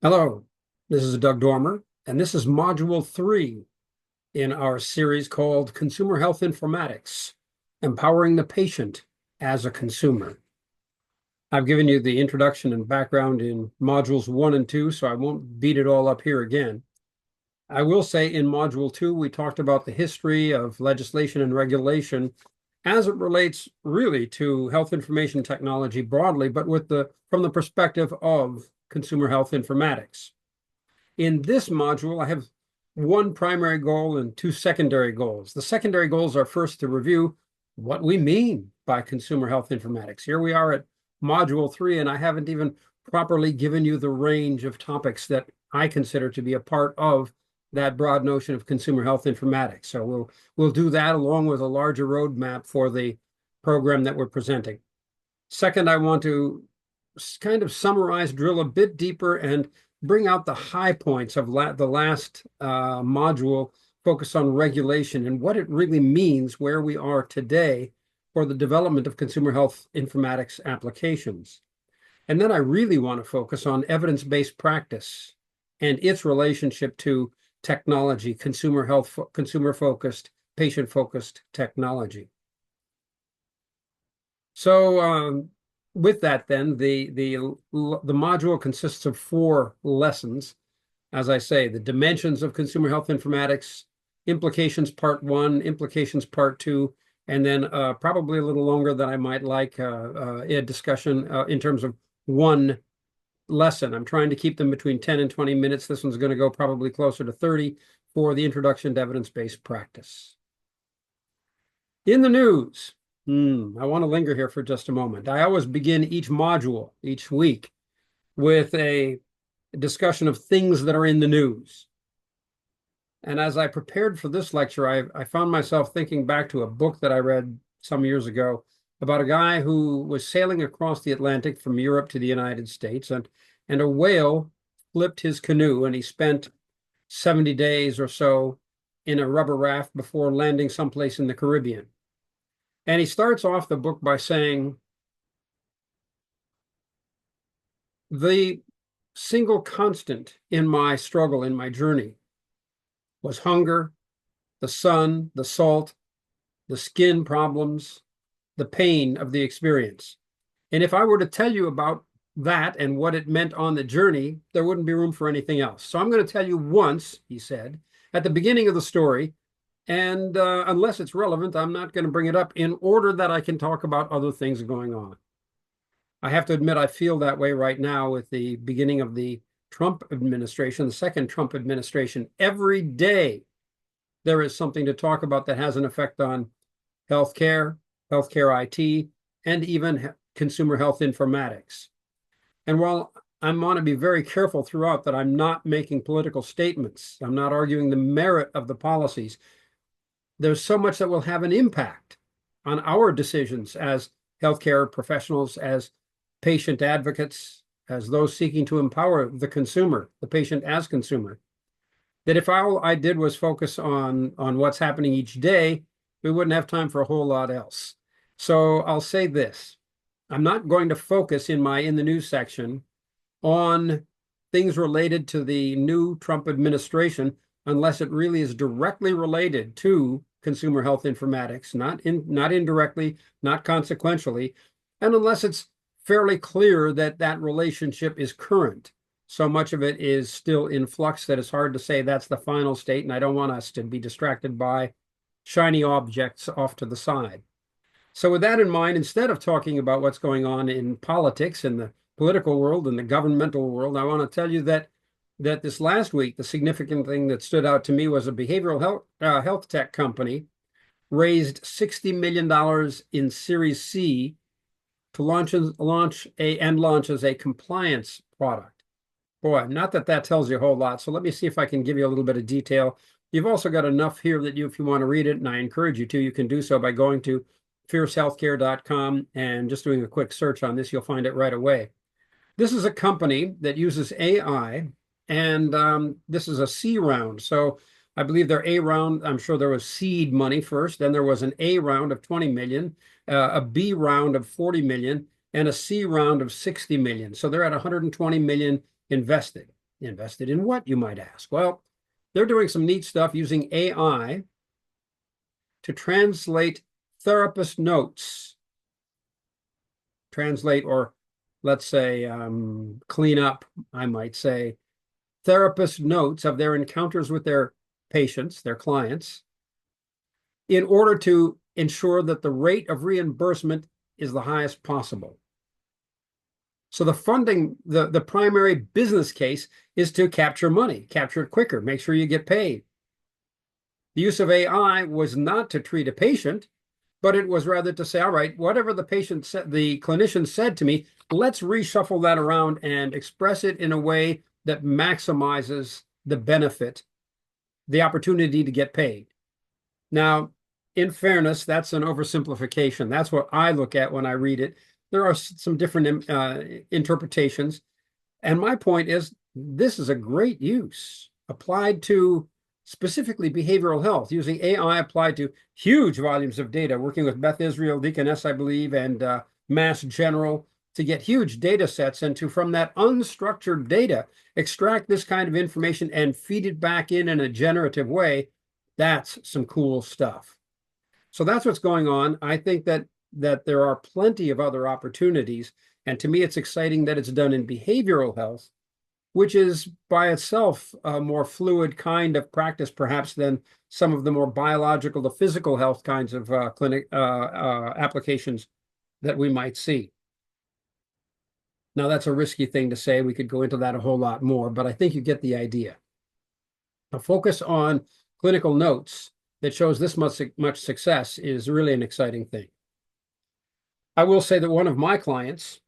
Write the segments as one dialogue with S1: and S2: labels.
S1: Hello, this is Doug Dormer, and this is Module 3 in our series called Consumer Health Informatics, Empowering the Patient as a Consumer. I've given you the introduction and background in Modules 1 and 2, so I won't beat it all up here again. I will say in Module 2, we talked about the history of legislation and regulation as it relates really to health information technology broadly, but from the perspective of consumer health informatics. In this module, I have one primary goal and two secondary goals. The secondary goals are first to review what we mean by consumer health informatics. Here we are at Module 3, and I haven't even properly given you the range of topics that I consider to be a part of that broad notion of consumer health informatics. So we'll do that along with a larger roadmap for the program that we're presenting. Second, I want to kind of summarize, drill a bit deeper, and bring out the high points of the last module, focus on regulation and what it really means where we are today for the development of consumer health informatics applications. And then I really want to focus on evidence-based practice and its relationship to technology, consumer health, consumer-focused, patient-focused technology. So with that, then, the module consists of 4 lessons. As I say, the dimensions of consumer health informatics, implications part 1, implications part 2, and then probably a little longer than I might like a discussion in terms of one lesson. I'm trying to keep them between 10 and 20 minutes. This one's going to go probably closer to 30 for the introduction to evidence-based practice. In the news. I want to linger here for just a moment. I always begin each module, each week, with a discussion of things that are in the news. And as I prepared for this lecture, I found myself thinking back to a book that I read some years ago about a guy who was sailing across the Atlantic from Europe to the United States, and a whale flipped his canoe, and he spent 70 days or so in a rubber raft before landing someplace in the Caribbean. And he starts off the book by saying, the single constant in my struggle, in my journey, was hunger, the sun, the salt, the skin problems, the pain of the experience. And if I were to tell you about that and what it meant on the journey, there wouldn't be room for anything else. So I'm going to tell you once, he said, at the beginning of the story, and unless it's relevant, I'm not going to bring it up in order that I can talk about other things going on. I have to admit, I feel that way right now with the beginning of the Trump administration, the second Trump administration. Every day, there is something to talk about that has an effect on healthcare, healthcare IT, and even consumer health informatics. And while I want to be very careful throughout that I'm not making political statements, I'm not arguing the merit of the policies, there's so much that will have an impact on our decisions as healthcare professionals, as patient advocates, as those seeking to empower the consumer, the patient as consumer, that if all I did was focus on what's happening each day, we wouldn't have time for a whole lot else. So I'll say this. I'm not going to focus in the news section on things related to the new Trump administration unless it really is directly related to consumer health informatics, not indirectly, not consequentially, and unless it's fairly clear that that relationship is current. So much of it is still in flux that it's hard to say that's the final state, and I don't want us to be distracted by shiny objects off to the side. So with that in mind, instead of talking about what's going on in politics, in the political world, and the governmental world, I want to tell you that this last week, the significant thing that stood out to me was a behavioral health tech company raised $60 million in Series C to launch as a compliance product. Boy, not that that tells you a whole lot. So let me see if I can give you a little bit of detail. You've also got enough here that if you want to read it, and I encourage you to, you can do so by going to fiercehealthcare.com and just doing a quick search on this. You'll find it right away. This is a company that uses AI, and this is a C round. So I believe their A round, I'm sure there was seed money first, then there was an A round of 20 million, a B round of 40 million, and a C round of 60 million. So they're at 120 million invested. Invested in what, you might ask? Well, they're doing some neat stuff using AI to translate therapist notes. Translate, or let's say clean up, I might say, therapist notes of their encounters with their patients, their clients, in order to ensure that the rate of reimbursement is the highest possible. So the funding, the primary business case is to capture money, capture it quicker, make sure you get paid. The use of AI was not to treat a patient, but it was rather to say, all right, whatever the patient said, the clinician said to me, let's reshuffle that around and express it in a way that maximizes the benefit, the opportunity to get paid. Now, in fairness, that's an oversimplification. That's what I look at when I read it. There are some different interpretations. And my point is, this is a great use applied to specifically behavioral health, using AI applied to huge volumes of data, working with Beth Israel, Deaconess, I believe, and Mass General to get huge data sets and to, from that unstructured data, extract this kind of information and feed it back in a generative way. That's some cool stuff. So that's what's going on. I think that there are plenty of other opportunities. And to me, it's exciting that it's done in behavioral health, which is by itself a more fluid kind of practice, perhaps, than some of the more biological to physical health kinds of clinic applications that we might see. Now, that's a risky thing to say. We could go into that a whole lot more, but I think you get the idea. A focus on clinical notes that shows this much success is really an exciting thing. I will say that one of my clients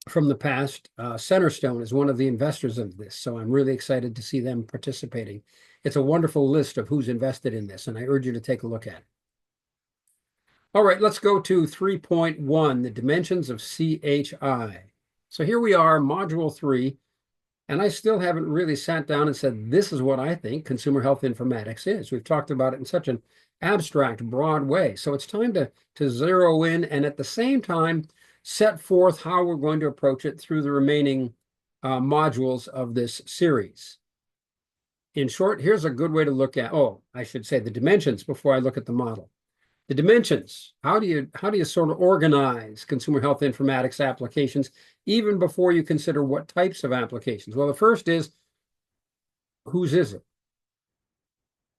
S1: from the past, Centerstone, is one of the investors of this, so I'm really excited to see them participating. It's a wonderful list of who's invested in this, and I urge you to take a look at it. All right, let's go to 3.1, the dimensions of CHI. So here we are, Module 3, and I still haven't really sat down and said, this is what I think consumer health informatics is. We've talked about it in such an abstract, broad way. So it's time to zero in and at the same time set forth how we're going to approach it through the remaining modules of this series. In short, here's a good way to look at, I should say the dimensions before I look at the model. The dimensions, how do you sort of organize consumer health informatics applications even before you consider what types of applications? Well, the first is, whose is it?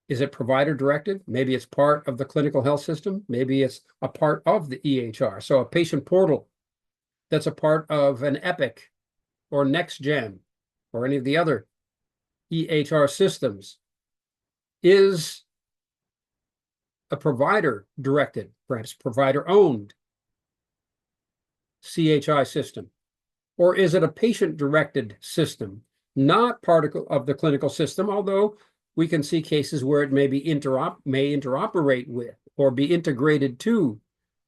S1: Is it provider directed? Maybe it's part of the clinical health system. Maybe it's a part of the EHR. So a patient portal that's a part of an Epic or NextGen or any of the other EHR systems is a provider directed, perhaps provider owned CHI system. Or is it a patient directed system, not part of the clinical system, although we can see cases where it may be interoperate with or be integrated to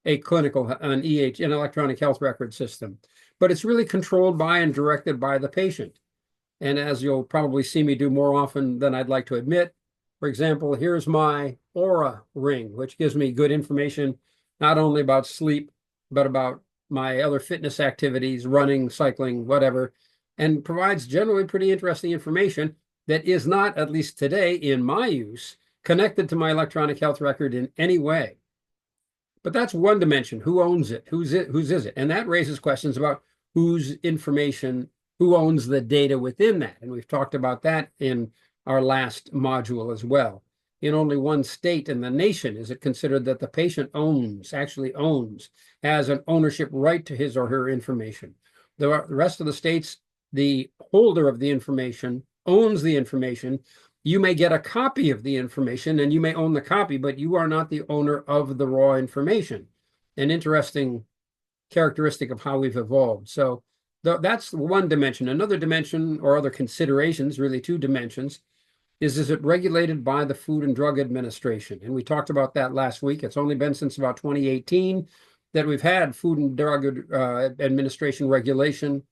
S1: an electronic health record system. But it's really controlled by and directed by the patient. And as you'll probably see me do more often than I'd like to admit, for example, here's my Oura ring, which gives me good information, not only about sleep, but about my other fitness activities, running, cycling, whatever, and provides generally pretty interesting information that is not, at least today in my use, connected to my electronic health record in any way. But that's one dimension. Who owns it? Whose is it? And that raises questions about whose information, who owns the data within that. And we've talked about that in our last module as well. In only one state in the nation is it considered that the patient actually owns, has an ownership right to his or her information. The rest of the states, the holder of the information owns the information. You may get a copy of the information and you may own the copy, but you are not the owner of the raw information. An interesting characteristic of how we've evolved. So that's one dimension. Another dimension, or other considerations, really two dimensions, is it regulated by the Food and Drug Administration? And we talked about that last week. It's only been since about 2018 that we've had Food and Drug Administration regulation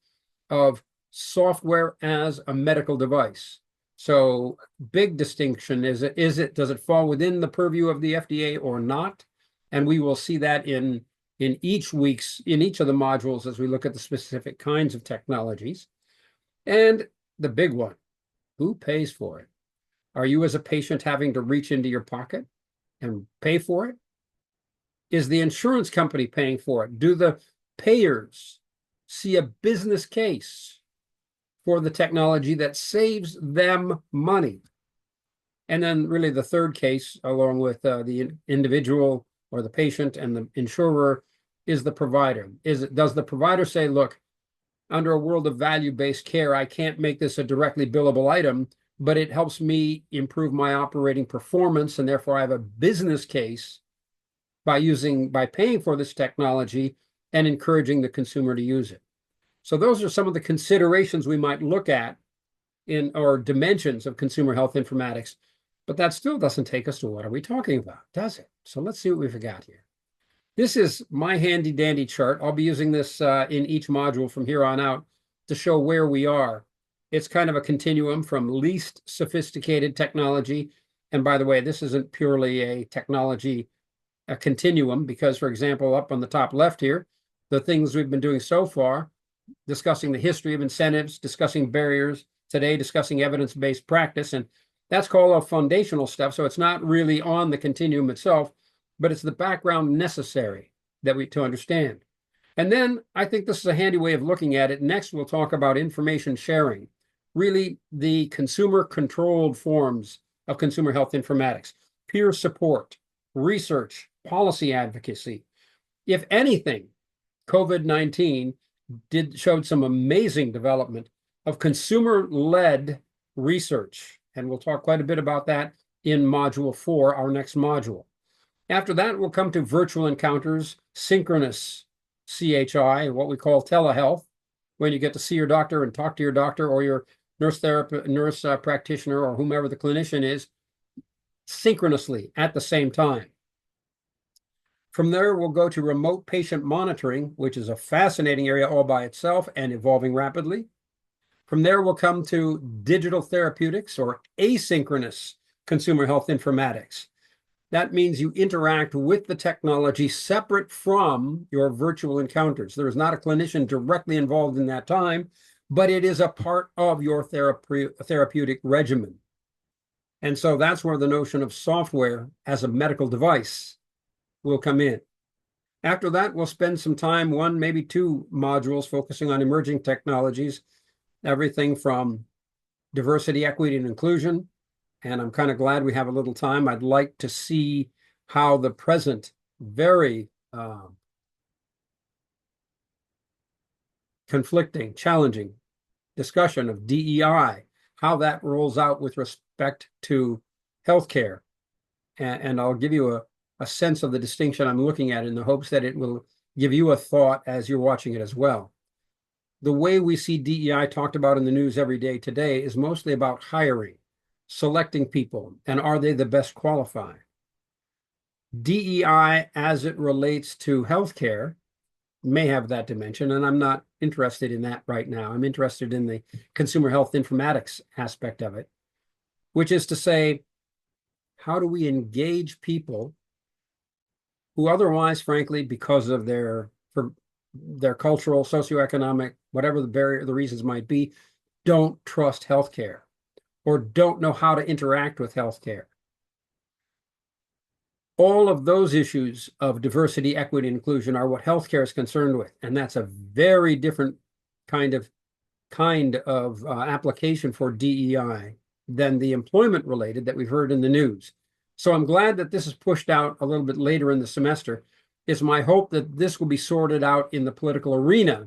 S1: of software as a medical device. So big distinction, does it fall within the purview of the FDA or not? And we will see that in each of the modules as we look at the specific kinds of technologies. And the big one. Who pays for it? Are you as a patient having to reach into your pocket and pay for it? Is the insurance company paying for it? Do the payers see a business case for the technology that saves them money? And then really the third case, along with the individual or the patient and the insurer, is the provider. Does the provider say, look, under a world of value-based care, I can't make this a directly billable item, but it helps me improve my operating performance, and therefore I have a business case by paying for this technology and encouraging the consumer to use it. So those are some of the considerations we might look at or dimensions of consumer health informatics. But that still doesn't take us to what are we talking about, does it? So let's see what we've got here. This is my handy dandy chart. I'll be using this in each module from here on out to show where we are. It's kind of a continuum from least sophisticated technology. And by the way, this isn't purely a continuum, because, for example, up on the top left here, the things we've been doing so far, discussing the history of incentives, discussing barriers, today discussing evidence-based practice, and that's called all foundational stuff. So it's not really on the continuum itself, but it's the background necessary to understand. And then I think this is a handy way of looking at it. Next, we'll talk about information sharing, really the consumer-controlled forms of consumer health informatics, peer support, research, policy advocacy. If anything, COVID-19 showed some amazing development of consumer-led research. And we'll talk quite a bit about that in Module 4, our next module. After that, we'll come to virtual encounters, synchronous CHI, what we call telehealth, when you get to see your doctor and talk to your doctor or your nurse practitioner or whomever the clinician is, synchronously at the same time. From there, we'll go to remote patient monitoring, which is a fascinating area all by itself and evolving rapidly. From there, we'll come to digital therapeutics or asynchronous consumer health informatics. That means you interact with the technology separate from your virtual encounters. There is not a clinician directly involved in that time, but it is a part of your therapeutic regimen. And so that's where the notion of software as a medical device will come in. After that, we'll spend some time, one, maybe two modules focusing on emerging technologies, everything from diversity, equity, and inclusion. And I'm kind of glad we have a little time. I'd like to see how the present very conflicting, challenging discussion of DEI, how that rolls out with respect to healthcare. And I'll give you a sense of the distinction I'm looking at in the hopes that it will give you a thought as you're watching it as well. The way we see DEI talked about in the news every day today is mostly about hiring, selecting people, and are they the best qualified? DEI, as it relates to healthcare, may have that dimension, and I'm not interested in that right now. I'm interested in the consumer health informatics aspect of it, which is to say, how do we engage people who otherwise, frankly, because of their cultural, socioeconomic, whatever the reasons might be, don't trust healthcare or don't know how to interact with healthcare. All of those issues of diversity, equity, and inclusion are what healthcare is concerned with, and that's a very different kind of application for DEI than the employment related that we've heard in the news. So I'm glad that this is pushed out a little bit later in the semester. It's my hope that this will be sorted out in the political arena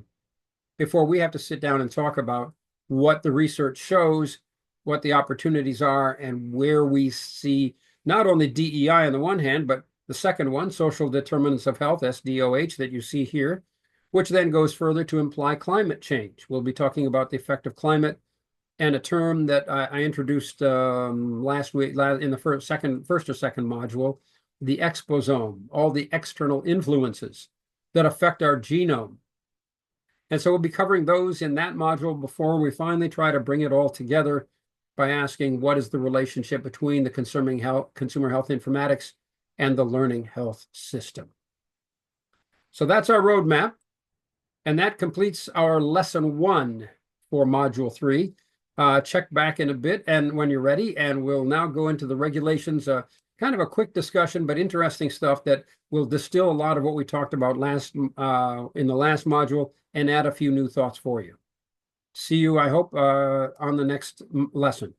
S1: before we have to sit down and talk about what the research shows, what the opportunities are, and where we see not only DEI on the one hand, but the second one, social determinants of health, SDOH, that you see here, which then goes further to imply climate change. We'll be talking about the effect of climate and a term that I introduced last week in the first or second module, the exposome, all the external influences that affect our genome. And so we'll be covering those in that module before we finally try to bring it all together by asking what is the relationship between the consumer health informatics and the learning health system. So that's our roadmap. And that completes our lesson 1 for module 3. check back in a bit and when you're ready, and we'll now go into the regulations, kind of a quick discussion, but interesting stuff that will distill a lot of what we talked about in the last module and add a few new thoughts for you. See you, I hope, on the next lesson.